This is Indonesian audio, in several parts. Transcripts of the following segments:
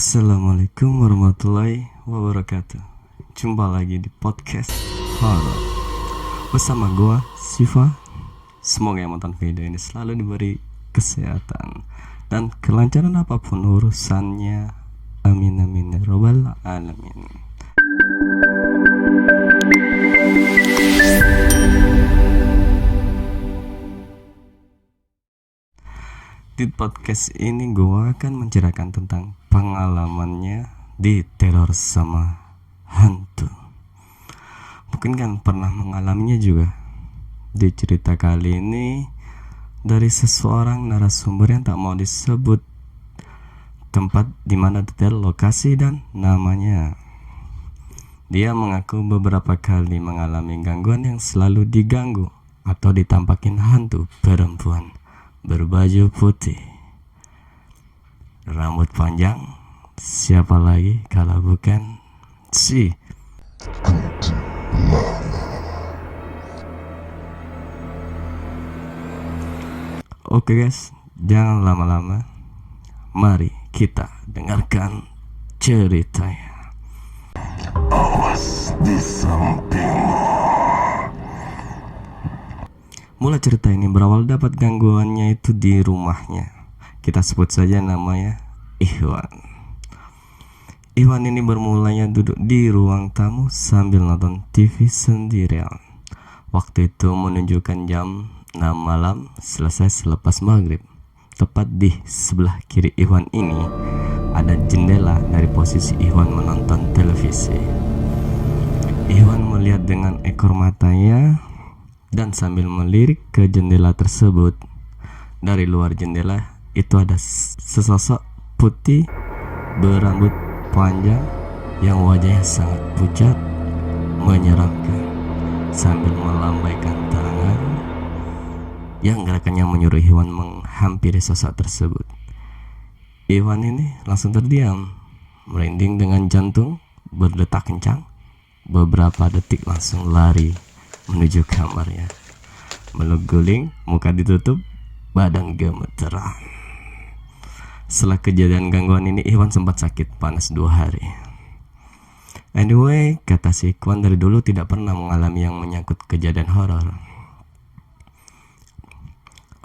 Assalamualaikum warahmatullahi wabarakatuh. Jumpa lagi di podcast horor bersama gua Siva. Semoga yang menonton video ini selalu diberi kesehatan dan kelancaran apapun urusannya. Amin amin ya robbal alamin. Di podcast ini gue akan menceritakan tentang pengalamannya di teror sama hantu. Mungkin kan pernah mengalaminya juga. Di cerita kali ini dari seseorang narasumber yang tak mau disebut tempat dimana detail lokasi dan namanya. Dia mengaku beberapa kali mengalami gangguan yang selalu diganggu atau ditampakin hantu perempuan berbaju putih, rambut panjang. Siapa lagi kalau bukan si Oke guys, jangan lama-lama. Mari kita dengarkan ceritanya. Awas di sampingmu. Mula cerita ini berawal dapat gangguannya itu di rumahnya. Kita sebut saja namanya Ikhwan. Ikhwan ini bermulanya duduk di ruang tamu sambil nonton TV sendirian. Waktu itu menunjukkan jam 6 malam selesai selepas maghrib. Tepat di sebelah kiri Ikhwan ini ada jendela. Dari posisi Ikhwan menonton televisi, Ikhwan melihat dengan ekor matanya dan sambil melirik ke jendela tersebut. Dari luar jendela itu ada sesosok putih berambut panjang yang wajahnya sangat pucat menyeramkan, sambil melambaikan tangan yang gerakannya menyuruh Ikhwan menghampiri sosok tersebut. Ikhwan ini langsung terdiam, merinding dengan jantung berdetak kencang. Beberapa detik langsung lari menuju kamarnya, meluk guling, muka ditutup, badan gemeteran. Setelah kejadian gangguan ini, Ikhwan sempat sakit panas 2 hari. Anyway, kata si Ikhwan dari dulu tidak pernah mengalami yang menyangkut kejadian horor.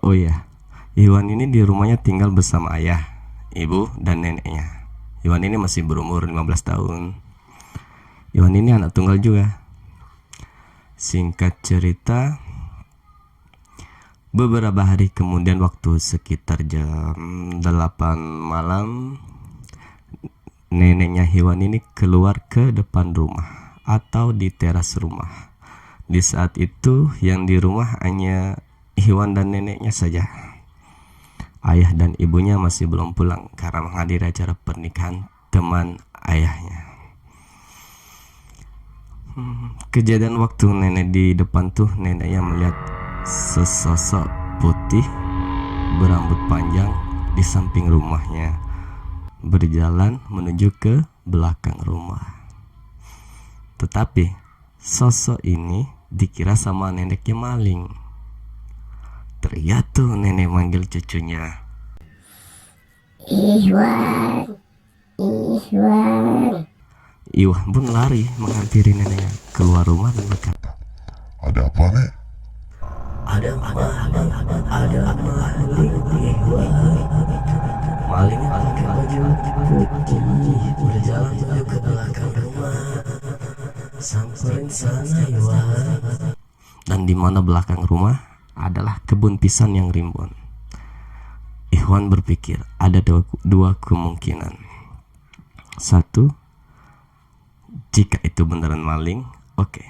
Oh iya, Ikhwan ini di rumahnya tinggal bersama ayah, ibu, dan neneknya. Ikhwan ini masih berumur 15 tahun. Ikhwan ini anak tunggal juga. Singkat cerita, beberapa hari kemudian waktu sekitar jam 8 malam, neneknya Ikhwan ini keluar ke depan rumah atau di teras rumah. Di saat itu yang di rumah hanya Ikhwan dan neneknya saja. Ayah dan ibunya masih belum pulang karena menghadiri acara pernikahan teman ayahnya. Kejadian waktu nenek di depan tuh, neneknya melihat sesosok putih berambut panjang di samping rumahnya berjalan menuju ke belakang rumah. Tetapi sosok ini dikira sama neneknya maling. Teriak tuh nenek manggil cucunya, Ikhwan, Ikhwan. Ikhwan pun lari menghampiri neneknya keluar rumah dan berkata, "Ada apa, Nek?" Ada apa, malingnya pakai baju putih berjalan menuju ke belakang rumah. Samperin sana, Ikhwan. Dan di mana belakang rumah adalah kebun pisang yang rimbun. Ikhwan berpikir ada dua kemungkinan. Satu, jika itu beneran maling, oke,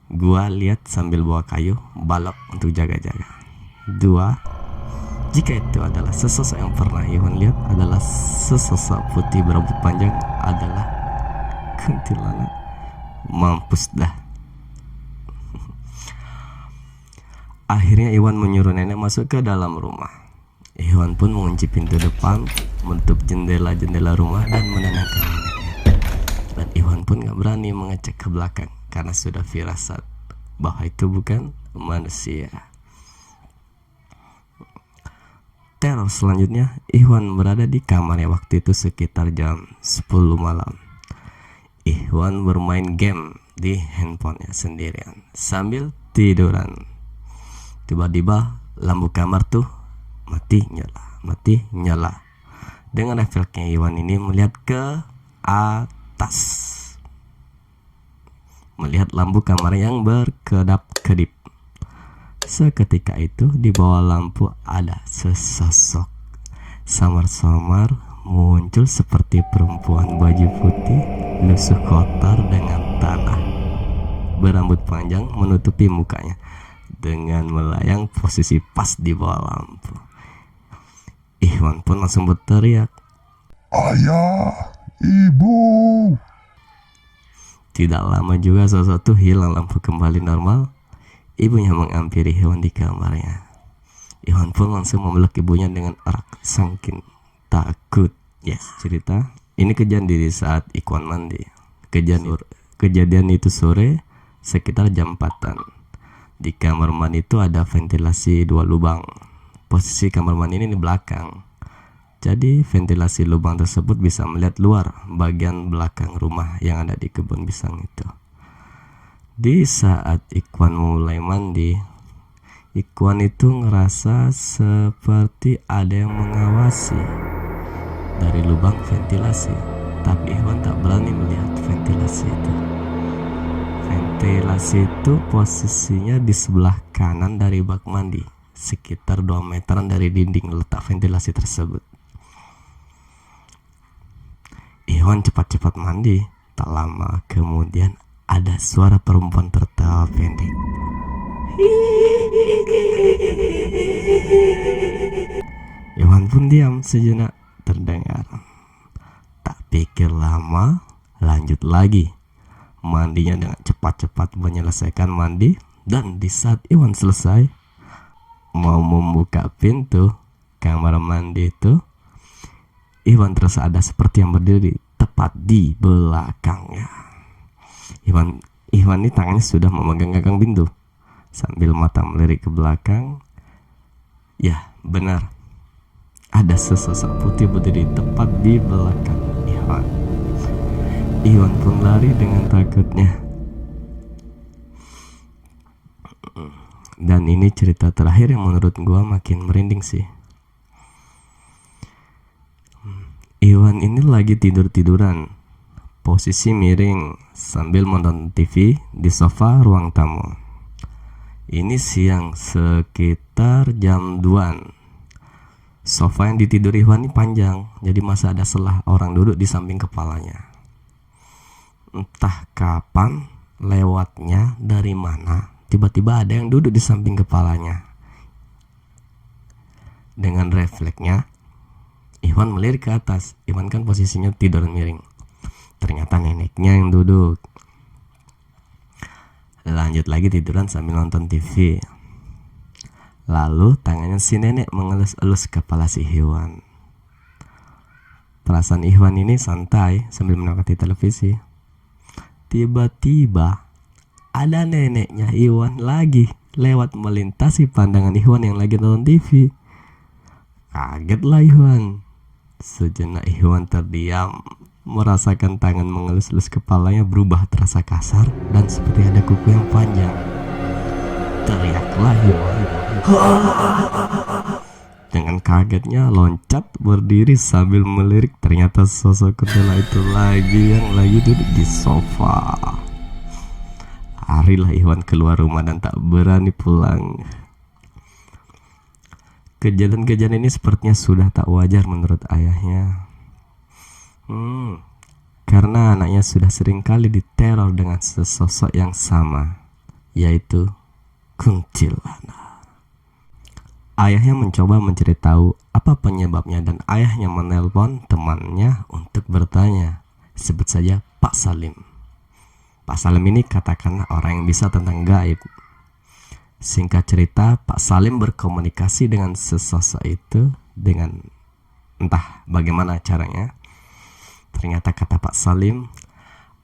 gua lihat sambil bawa kayu balok untuk jaga-jaga. 2, jika itu adalah sesosok yang pernah Ikhwan lihat adalah sesosok putih berambut panjang adalah kuntilanak, mampus dah. Akhirnya Ikhwan menyuruh nenek masuk ke dalam rumah. Ikhwan pun mengunci pintu depan, menutup jendela-jendela rumah dan menenangkan neneknya. Dan Ikhwan pun gak berani mengecek ke belakang karena sudah firasat bahwa itu bukan manusia. teror selanjutnya, Ikhwan berada di kamarnya waktu itu sekitar jam 10 malam. Ikhwan bermain game di handphonenya sendirian sambil tiduran. Tiba-tiba lampu kamar tuh mati nyala. Dengan refleksnya Ikhwan ini melihat ke atas, melihat lampu kamar yang berkedap-kedip. Seketika itu di bawah lampu ada sesosok samar-samar muncul seperti perempuan baju putih, lusuh kotor dengan tanah, berambut panjang menutupi mukanya, dengan melayang posisi pas di bawah lampu. Ikhwan pun langsung berteriak, "Ayah, ibu!" Tidak lama juga sosok itu hilang, lampu kembali normal. Ibunya menghampiri Ikhwan di kamarnya. Ikhwan pun langsung memeluk ibunya dengan erat saking takut. Cerita ini kejadian di saat Ikhwan mandi. Kejadian itu sore sekitar jam 4-an. Di kamar mandi itu ada ventilasi 2 lubang. Posisi kamar mandi ini di belakang. Jadi ventilasi lubang tersebut bisa melihat luar bagian belakang rumah yang ada di kebun pisang itu. Di saat Ikhwan mulai mandi, Ikhwan itu ngerasa seperti ada yang mengawasi dari lubang ventilasi, tapi Ikhwan tak berani melihat ventilasi itu. Ventilasi itu posisinya di sebelah kanan dari bak mandi, sekitar 2 meteran dari dinding letak ventilasi tersebut. Ikhwan cepat-cepat mandi. Tak lama kemudian ada suara perempuan tertawa pendek. Ikhwan pun diam sejenak. Terdengar. Tak pikir lama, lanjut lagi mandinya dengan cepat-cepat menyelesaikan mandi. Dan di saat Ikhwan selesai mau membuka pintu kamar mandi itu, Ikhwan terasa ada seperti yang berdiri tepat di belakangnya. Ikhwan ini tangannya sudah memegang gagang pintu sambil mata melirik ke belakang. Ya, benar. Ada sesosok putih berdiri tepat di belakang Ikhwan. Ikhwan pun lari dengan takutnya. Dan ini cerita terakhir yang menurut gua makin merinding sih. Ikhwan ini lagi tidur-tiduran, posisi miring sambil menonton TV di sofa ruang tamu. Ini siang sekitar jam 2-an. Sofa yang ditiduri Ikhwan ini panjang, jadi masih ada selah orang duduk di samping kepalanya. Entah kapan lewatnya dari mana, tiba-tiba ada yang duduk di samping kepalanya. Dengan refleksnya Ikhwan melirik ke atas. Ikhwan kan posisinya tidur miring. Ternyata neneknya yang duduk. Lanjut lagi tiduran sambil nonton TV. Lalu tangannya si nenek mengelus-elus kepala si Ikhwan. Perasaan Ikhwan ini santai sambil menangkati televisi. Tiba-tiba ada neneknya Ikhwan lagi lewat melintasi pandangan Ikhwan yang lagi nonton TV. Kagetlah Ikhwan. Sejenak Ikhwan terdiam, merasakan tangan mengelus-elus kepalanya berubah terasa kasar dan seperti ada kuku yang panjang. Teriaklah Ikhwan. Dengan kagetnya loncat berdiri sambil melirik. Ternyata sosok kudela itu yang lagi duduk di sofa. Larilah Ikhwan keluar rumah dan tak berani pulang. Kejadian-kejadian ini sepertinya sudah tak wajar menurut ayahnya. Karena anaknya sudah sering kali diteror dengan sesosok yang sama, yaitu kuntilanak. Ayahnya mencoba mencari tahu apa penyebabnya dan ayahnya menelpon temannya untuk bertanya. Sebut saja Pak Salim. Pak Salim ini katakanlah orang yang bisa tentang gaib. Singkat cerita, Pak Salim berkomunikasi dengan sesosok itu dengan entah bagaimana caranya. Ternyata kata Pak Salim,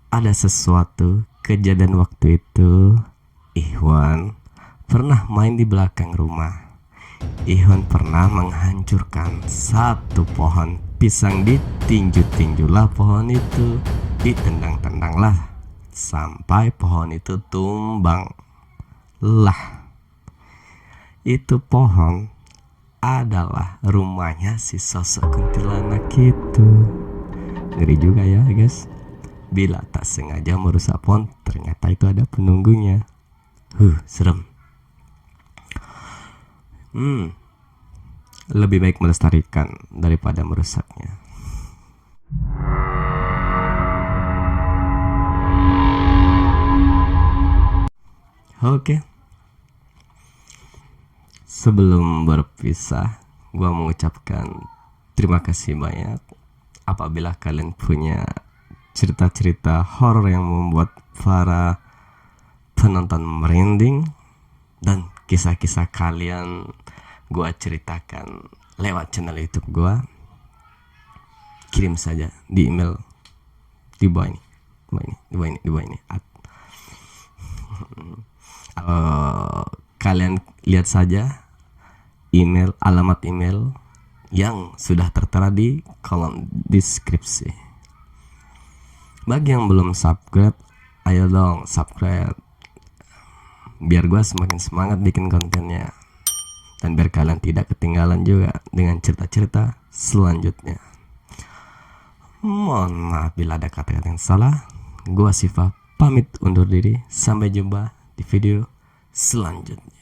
ada sesuatu kejadian waktu itu Ikhwan pernah main di belakang rumah. Ihwan pernah menghancurkan satu pohon pisang. Ditinju-tinjulah pohon itu, ditendang-tendanglah sampai pohon itu tumbang. Lah, itu pohon adalah rumahnya si sosok kuntilanak itu. Ngeri juga ya guys, bila tak sengaja merusak pohon ternyata itu ada penunggunya. Serem. Lebih baik melestarikan daripada merusaknya. Oke. Sebelum berpisah, gua mengucapkan terima kasih banyak apabila kalian punya cerita-cerita horor yang membuat para penonton merinding, dan kisah-kisah kalian gua ceritakan lewat channel YouTube gua. Kirim saja di email di bawah ini. Kalian lihat saja alamat email yang sudah tertera di kolom deskripsi. Bagi yang belum subscribe, ayo dong subscribe biar gue semakin semangat bikin kontennya, dan biar kalian tidak ketinggalan juga dengan cerita-cerita selanjutnya. Mohon maaf bila ada kata-kata yang salah. Gue Siva pamit undur diri. Sampai jumpa di video selanjutnya.